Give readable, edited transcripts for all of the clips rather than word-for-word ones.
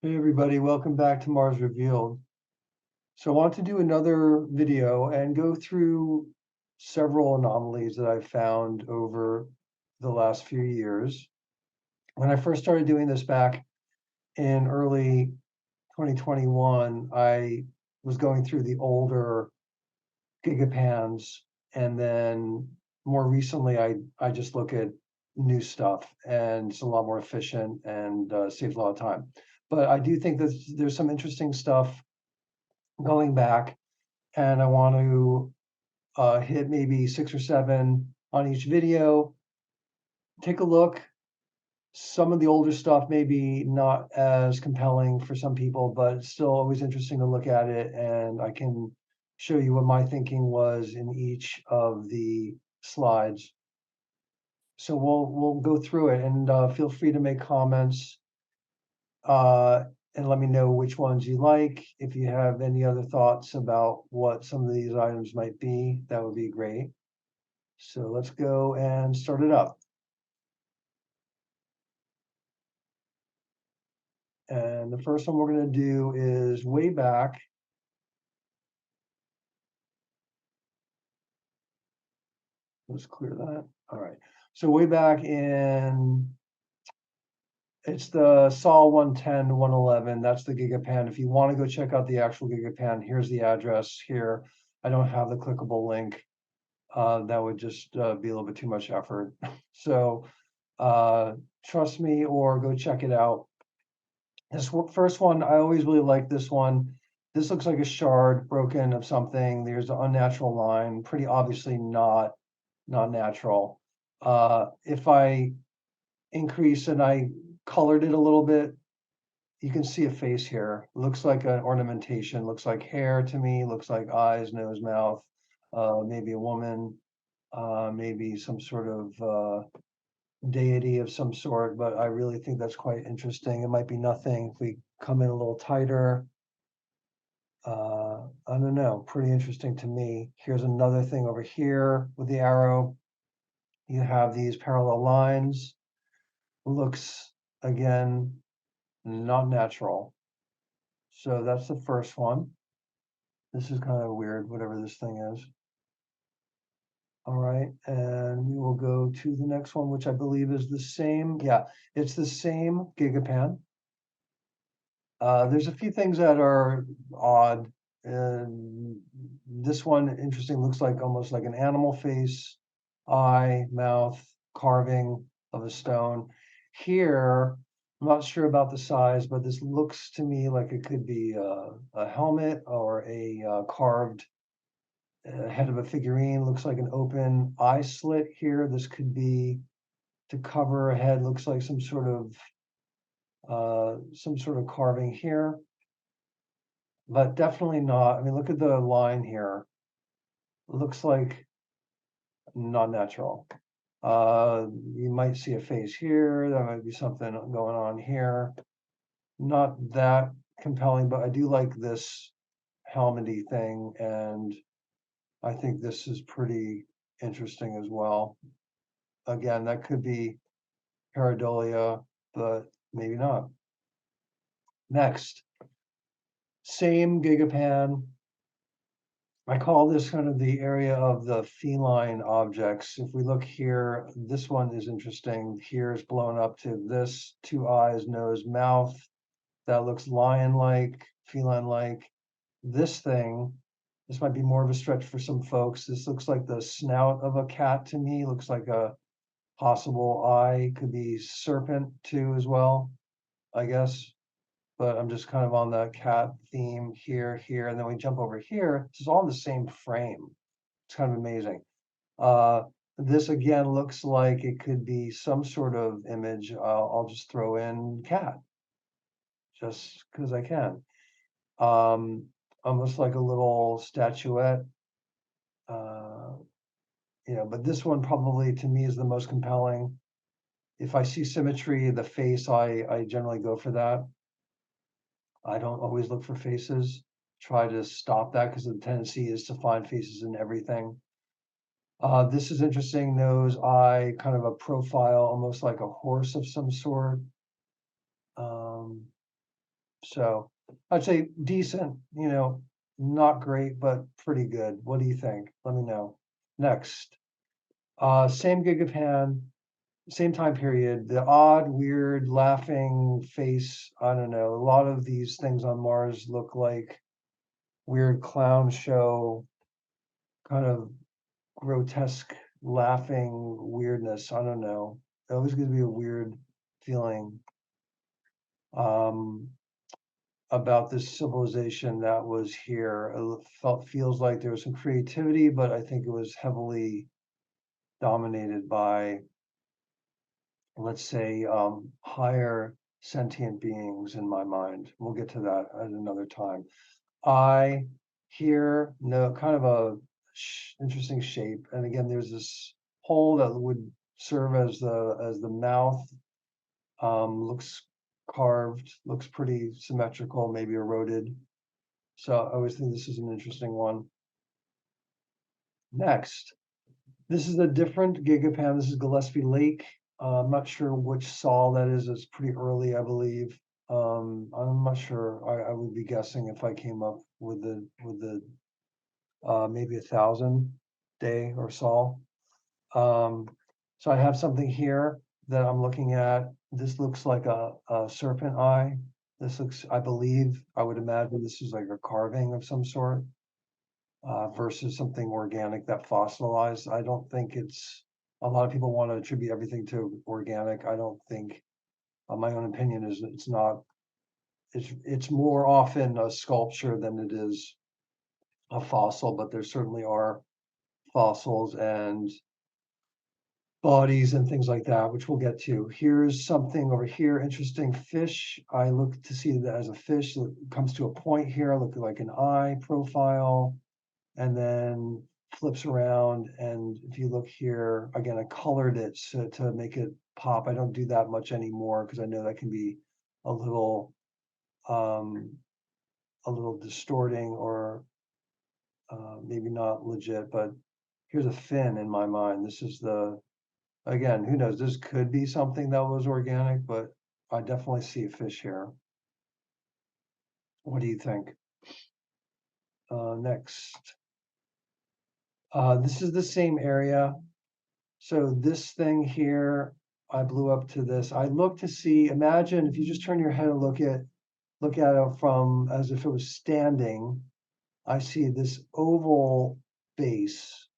Hey everybody, welcome back to Mars Revealed. So I want to do another video and go through several anomalies that I've found over the last few years. When I first started doing this back in early 2021, I was going through the older gigapans, and then more recently I just look at new stuff, and it's a lot more efficient and saves a lot of time. But I do think that there's some interesting stuff going back, and I want to hit maybe 6 or 7 on each video. Take a look. Some of the older stuff maybe not as compelling for some people, but it's still always interesting to look at it, and I can show you what my thinking was in each of the slides. So we'll go through it, and feel free to make comments uh, and let me know which ones you like. If you have any other thoughts about what some of these items might be, that would be great. So let's go and start it up. And the first one we're going to do is way back. Let's clear that. All right. So way back in, it's the Sol 110 to 111. That's the Gigapan. If you want to go check out the actual Gigapan, here's the address here. I don't have the clickable link. That would just be a little bit too much effort. So trust me or go check it out. This first one, I always really like this one. This looks like a shard broken of something. There's an unnatural line, pretty obviously not natural. If I increase and I colored it a little bit, you can see a face here. Looks like an ornamentation, looks like hair to me, looks like eyes, nose, mouth, maybe a woman, maybe some sort of deity of some sort, but I really think that's quite interesting. It might be nothing if we come in a little tighter. I don't know, pretty interesting to me. Here's another thing over here with the arrow. You have these parallel lines. Looks, again, not natural. So that's the first one. This is kind of weird, whatever this thing is. All right, and we will go to the next one, which I believe is the same. Yeah, it's the same Gigapan. There's a few things that are odd. And this one, interesting, looks like almost like an animal face, eye, mouth, carving of a stone. Here, I'm not sure about the size, but this looks to me like it could be a helmet or a carved head of a figurine. Looks like an open eye slit here. This could be to cover a head. Looks like some sort of carving here, but definitely not. I mean, look at the line here. Looks like not natural. You might see a face here. There might be something going on here. Not that compelling, but I do like this helmety thing, and I think this is pretty interesting as well. Again, that could be pareidolia, but maybe not. Next, same Gigapan. I call this kind of the area of the feline objects. If we look here, this one is interesting. Here's blown up to this, 2 eyes, nose, mouth. That looks lion-like, feline-like. This thing, this might be more of a stretch for some folks. This looks like the snout of a cat to me. Looks like a possible eye. Could be serpent too as well, I guess. But I'm just kind of on the cat theme here, and then we jump over here. This is all in the same frame. It's kind of amazing. Uh, this again looks like it could be some sort of image. I'll just throw in cat, just because I can. Um, Almost like a little statuette. Uh, but this one probably to me is the most compelling. If I see symmetry, the face, I generally go for that. I don't always look for faces. Try to stop that because the tendency is to find faces in everything. This is interesting. Nose, eye, kind of a profile, almost like a horse of some sort. Um, So I'd say decent, not great, but pretty good. What do you think? Let me know. Next, same gig of hand, same time period, the odd, weird, laughing face. I don't know. A lot of these things on Mars look like weird clown show, kind of grotesque laughing weirdness. I don't know. It always gives me a weird feeling um, about this civilization that was here. Feels like there was some creativity, but I think it was heavily dominated by, let's say, higher sentient beings in my mind. We'll get to that at another time. I here no kind of a interesting shape, and again, there's this hole that would serve as the mouth. Looks carved, looks pretty symmetrical, maybe eroded. So I always think this is an interesting one. Next, this is a different Gigapan. This is Gillespie Lake. I'm not sure which sol that is. It's pretty early, I believe. I'm not sure. I would be guessing if I came up with the maybe 1,000 day or sol. So I have something here that I'm looking at. This looks like a serpent eye. This looks, I believe, I would imagine this is like a carving of some sort. Versus something organic that fossilized. I don't think it's, a lot of people want to attribute everything to organic. I don't think, my own opinion is it's not, it's more often a sculpture than it is a fossil, but there certainly are fossils and bodies and things like that, which we'll get to. Here's something over here, interesting fish. I look to see that as a fish that comes to a point here, look like an eye profile, and then flips around. And if you look here, again, I colored it to make it pop. I don't do that much anymore because I know that can be a little um, distorting or maybe not legit, but here's a fin in my mind. This is again, who knows? This could be something that was organic, but I definitely see a fish here. What do you think? Next. This is the same area. So this thing here, I blew up to this. I look to see, imagine if you just turn your head and look at it from as if it was standing. I see this oval base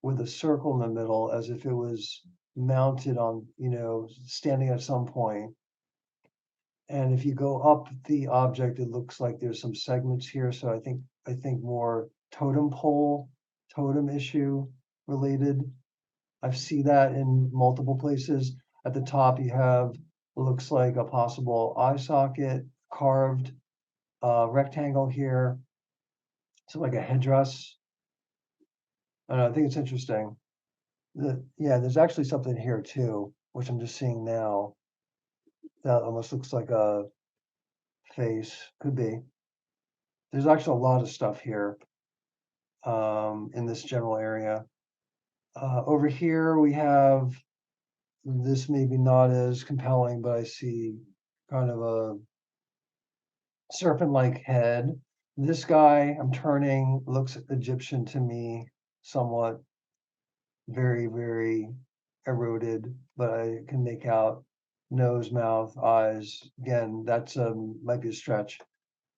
with a circle in the middle as if it was mounted on, standing at some point. And if you go up the object, it looks like there's some segments here. So I think more totem pole, totem issue related. I see that in multiple places. At the top, you have looks like a possible eye socket, carved rectangle here. So like a headdress. I don't know, I think it's interesting. Yeah, there's actually something here too, which I'm just seeing now. That almost looks like a face. Could be. There's actually a lot of stuff here in this general area. Over here we have this, maybe not as compelling, but I see kind of a serpent-like head. This guy I'm turning looks Egyptian to me, somewhat, very, very eroded, but I can make out nose, mouth, eyes. Again, that's might be a stretch.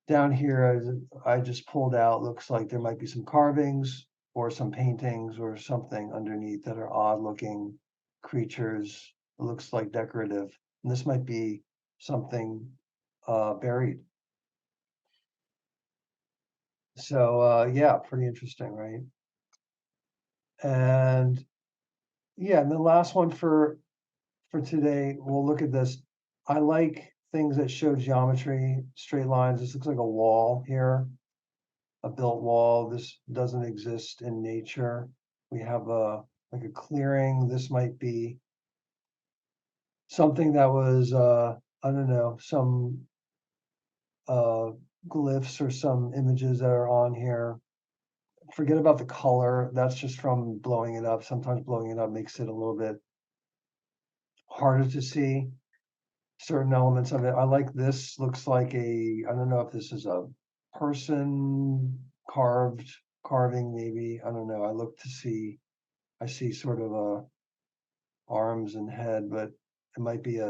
Down here, I just pulled out, looks like there might be some carvings or some paintings or something underneath that are odd looking creatures. It looks like decorative. And this might be something buried. So yeah, pretty interesting, right? And yeah, and the last one for today, we'll look at this. I like things that show geometry, straight lines. This looks like a wall here, a built wall. This doesn't exist in nature. We have like a clearing. This might be something that was I don't know, some uh glyphs or some images that are on here. Forget about the color. That's just from blowing it up. Sometimes blowing it up makes it a little bit harder to see. certain elements of it. I like this, looks like I don't know if this is a person carving maybe, I don't know. I see sort of arms and head, but it might be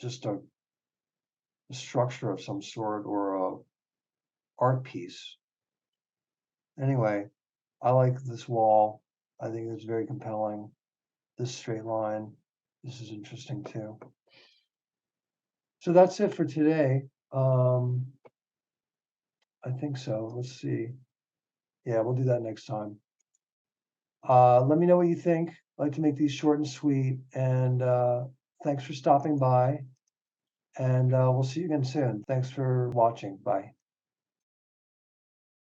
just a structure of some sort or a art piece. Anyway, I like this wall. I think it's very compelling. This straight line, this is interesting too. So that's it for today. I think so. Let's see. Yeah, we'll do that next time. Let me know what you think. I like to make these short and sweet. And thanks for stopping by. And we'll see you again soon. Thanks for watching. Bye.